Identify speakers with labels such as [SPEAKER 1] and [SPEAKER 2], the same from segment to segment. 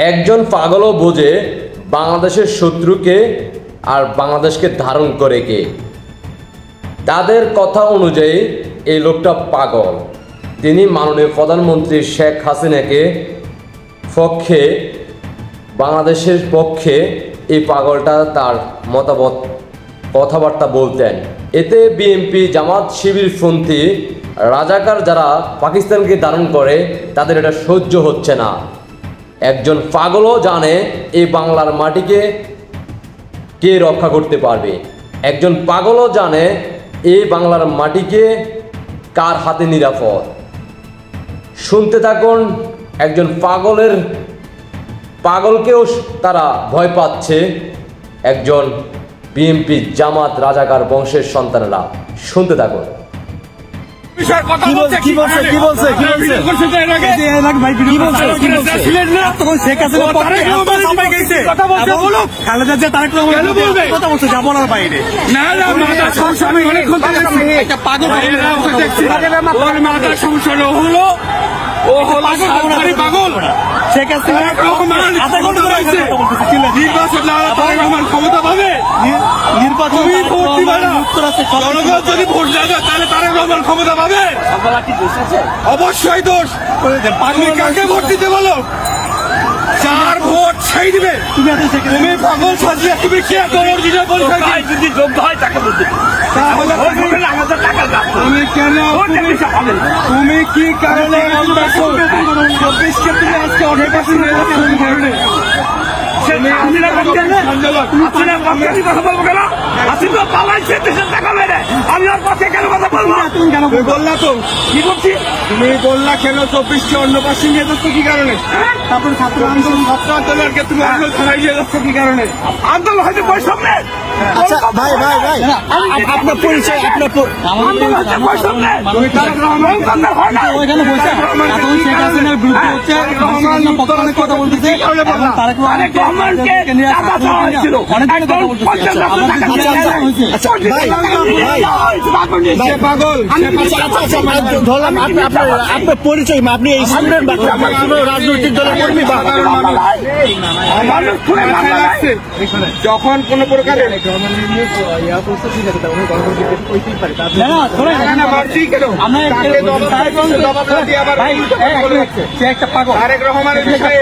[SPEAKER 1] একজন পাগলও বোঝে বাংলাদেশের শত্রুকে আর বাংলাদেশকে ধারণ করে কে। তাদের কথা অনুযায়ী এই লোকটা পাগল। তিনি মাননীয় প্রধানমন্ত্রী শেখ হাসিনাকে পক্ষে, বাংলাদেশের পক্ষে এই পাগলটা তার মতামত কথাবার্তা বলতেন। এতে বিএনপি, জামাত, শিবিরপন্থী, রাজাকার যারা পাকিস্তানকে ধারণ করে তাদের এটা সহ্য হচ্ছে না। একজন পাগলও জানে এই বাংলার মাটিকে কে রক্ষা করতে পারবে। একজন পাগলও জানে এই বাংলার মাটিকে কার হাতে নিরাপদ। শুনতে থাকুন, একজন পাগলকেও তারা ভয় পাচ্ছে। একজন বিএনপি, জামাত, রাজাকার বংশের সন্তানেরা। শুনতে থাকুন।
[SPEAKER 2] ও হলো সরকারি পাগল। শেখ হাসিনা নির্বাচন ক্ষমতা পাবে। জনগণ যদি ভোট দেয় তাহলে তারেক রহমান ক্ষমতা পাবে। অবশ্যই দোষ। তুমি কাকে ভোট দিতে বলো? চার ভোট সেই দিবে। তুমি পাগল সাজিয়ে তুমি কে তোমার বিজয় পরীক্ষা যদি যোগ্য হয় তাকে ভোট দিবে। তুমি কেন, তুমি কি কারণে 24কে তুমি আজকে 18% আমি ওর পক্ষে কেন কথা বলবো? তুমি বললা তো কি করছি? তুমি বললা কেন 24কে অন্য পাশে নিয়ে যাচ্ছ কি কারণে? তারপর ছাত্র আন্দোলনকে তুমি আন্দোলন ছাড়াই নিয়ে যাচ্ছ কি কারণে? আন্দোলন হয়তো বৈষম্য। আচ্ছা ভাই ভাই ভাই আপনার পরিচয়, আপনার আন্দোলন হচ্ছে বৈষম্য। তুমি তারেক রহমান ওইখানে বসে এখন শেখ হাসিনার বিরুদ্ধে হচ্ছে কথা বলতেছে। তারেক রহমানকে পাগল আপনার পরিচয়, আপনি এই রাজনৈতিক দলের কর্মী বা যখন কোন প্রকারে তারেক রহমানের বিষয়ে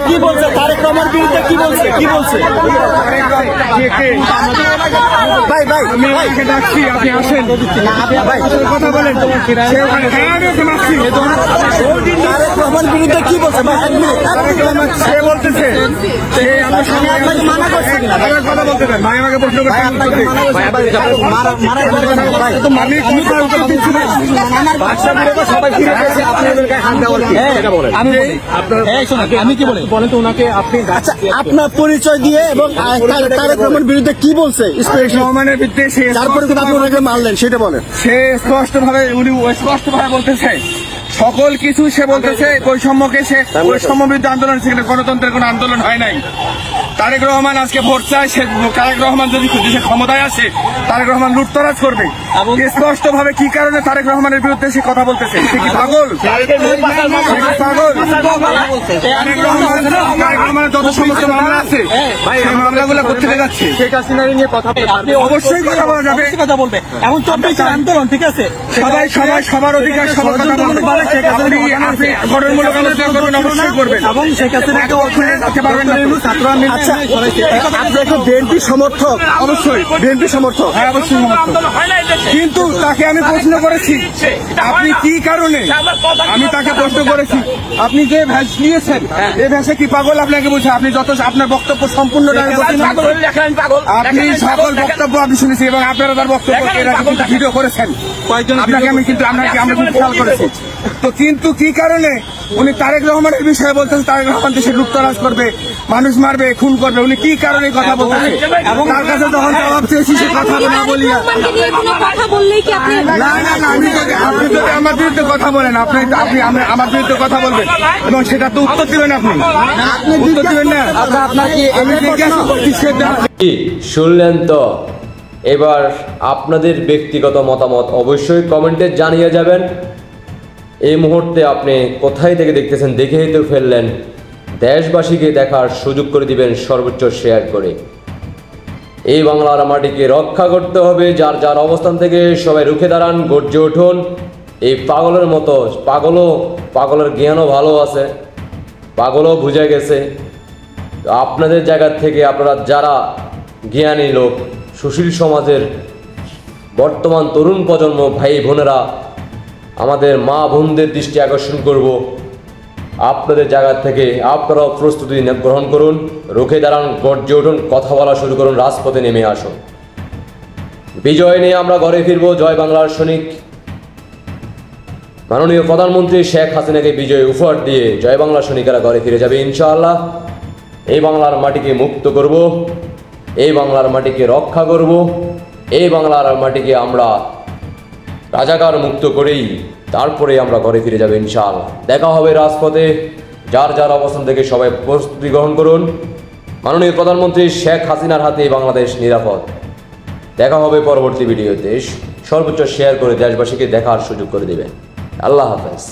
[SPEAKER 2] কি বলছে তারেক রহমান বিরুদ্ধে কি বলছে ভাই ভাই আমি ডাকছি, আপনি আসেন কথা বলেন। তারেক রহমান বিরুদ্ধে কি বলছে? সে বলতেছে মানা করছে কথা বলতে পারেন। ভাই আমাকে প্রশ্ন করতে আমি কি বলি বলেন তো ওনাকে আপনি। আচ্ছা আপনার পরিচয় দিয়ে এবং তারেক রহমানের বিরুদ্ধে কি বলছে? রহমানের বিরুদ্ধে তারপরে আপনি ওনাকে মারলেন সেটা বলেন। সে স্পষ্টভাবে বলতেছে সকল কিছু সে বলতেছে বৈষম্যকে, সে বৈষম্য বিরুদ্ধে আন্দোলন, সেখানে গণতন্ত্রের কোন আন্দোলন হয় নাই। তারেক রহমান আজকে ভোট চায়, সে তারেক রহমান যদি দেশে ক্ষমতায় আসে তারেক রহমান লুটতরাজ করবে। স্পষ্ট ভাবে কি কারণে তারেক রহমানের বিরুদ্ধে সে কথা বলতেছে? সে কি পাগল? পাগল। তারেক রহমানের যত সমস্ত মামলা আছে সেই মামলাগুলো কোথেকে যাচ্ছে? শেখ হাসিনা নিয়ে কথা অবশ্যই কথা বলা যাবে, কথা বলবে। এমন 24 আন্দোলন, ঠিক আছে, সবার অধিকার, সবার কথা বলতে পারে। আপনি গঠনমূলক আলোচনা করবেন, অবশ্যই করবেন এবং শেখ হাসিনাকে অর্থনীতি রাখতে পারবেন না। আপনি একটা বিএনপি সমর্থক? অবশ্যই বিএনপি সমর্থক, হ্যাঁ অবশ্যই সমর্থক। কিন্তু তাকে আমি প্রশ্ন করেছি আপনি কি কারণে, আমি তাকে প্রশ্ন করেছি আপনি যে ভ্যাস নিয়েছেন এই ভ্যাসে কি পাগল? আপনাকে বলছে আপনি যত আপনার বক্তব্য সম্পূর্ণ আপনি সকল বক্তব্য আপনি শুনেছি এবং আপনারা তার বক্তব্য ভিডিও করেছেন কয়েকজন। আপনাকে আমি কিন্তু আমরা কিন্তু খেয়াল করেছি। তো কিন্তু কি কারণে উনি তারেক রহমানের বিষয়ে বলতেন তারেক রহমান দেশে লুটতরাজ করবে, মানুষ মারবে, খুন করবে, উনি কি কারণে কথা বলতেছে? এবং তার কাছে যখন জবাব চেয়েছি সে কথা না বলিয়া
[SPEAKER 3] কথা বললেই কি আপনি
[SPEAKER 2] না না না, আপনি যদি আমার বিরুদ্ধে কথা বলেন, আপনি আমার বিরুদ্ধে কথা বলবেন এবং সেটা তো উত্তর দিবেন, আপনি উত্তর দিবেন না। আমি জিজ্ঞাসা করছি সেটা
[SPEAKER 1] কি শুনলেন তো? এবার আপনাদের ব্যক্তিগত মতামত অবশ্যই কমেন্টে জানিয়ে যাবেন। এই মুহূর্তে আপনি কোথায় থেকে দেখতেছেন দেখেই তো ফেললেন, দেশবাসীকে দেখার সুযোগ করে দিবেন সর্বোচ্চ শেয়ার করে। এই বাংলার মাটিকে রক্ষা করতে হবে, যার যার অবস্থান থেকে সবাই রুখে দাঁড়ান, গর্জে উঠুন। এই পাগলের মতো পাগলের জ্ঞানও ভালো আছে, পাগলও বুঝে গেছে। তো আপনাদের জায়গা থেকে আপনারা যারা জ্ঞানী লোক, সুশীল সমাজের বর্তমান তরুণ প্রজন্ম ভাই বোনেরা, আমাদের মা বোনদের দৃষ্টি আকর্ষণ করব, আপনাদের জায়গা থেকে আপনারাও প্রস্তুতি গ্রহণ করুন, রুখে দাঁড়ান, গর্জে উঠুন, কথা বলা শুরু করুন, রাজপথে নেমে আসুন। বিজয় নিয়ে আমরা ঘরে ফিরব। জয় বাংলার সৈনিক। মাননীয় প্রধানমন্ত্রী শেখ হাসিনাকে বিজয় উপহার দিয়ে জয় বাংলার সৈনিকেরা ঘরে ফিরে যাবে ইনশাআল্লাহ। এই বাংলার মাটিকে মুক্ত করব, এই বাংলার মাটিকে রক্ষা করব, এই বাংলার মাটিকে আমরা রাজাকার মুক্ত করেই তারপরে আমরা ঘরে ফিরে যাবে ইনশাআল্লাহ। দেখা হবে রাজপথে। যার যার অবস্থান থেকে সবাই প্রস্তুতি গ্রহণ করুন। মাননীয় প্রধানমন্ত্রী শেখ হাসিনার হাতে বাংলাদেশ নিরাপদ। দেখা হবে পরবর্তী ভিডিওতে। সর্বোচ্চ শেয়ার করে দেশবাসীকে দেখার সুযোগ করে দেবেন। আল্লাহ হাফেজ।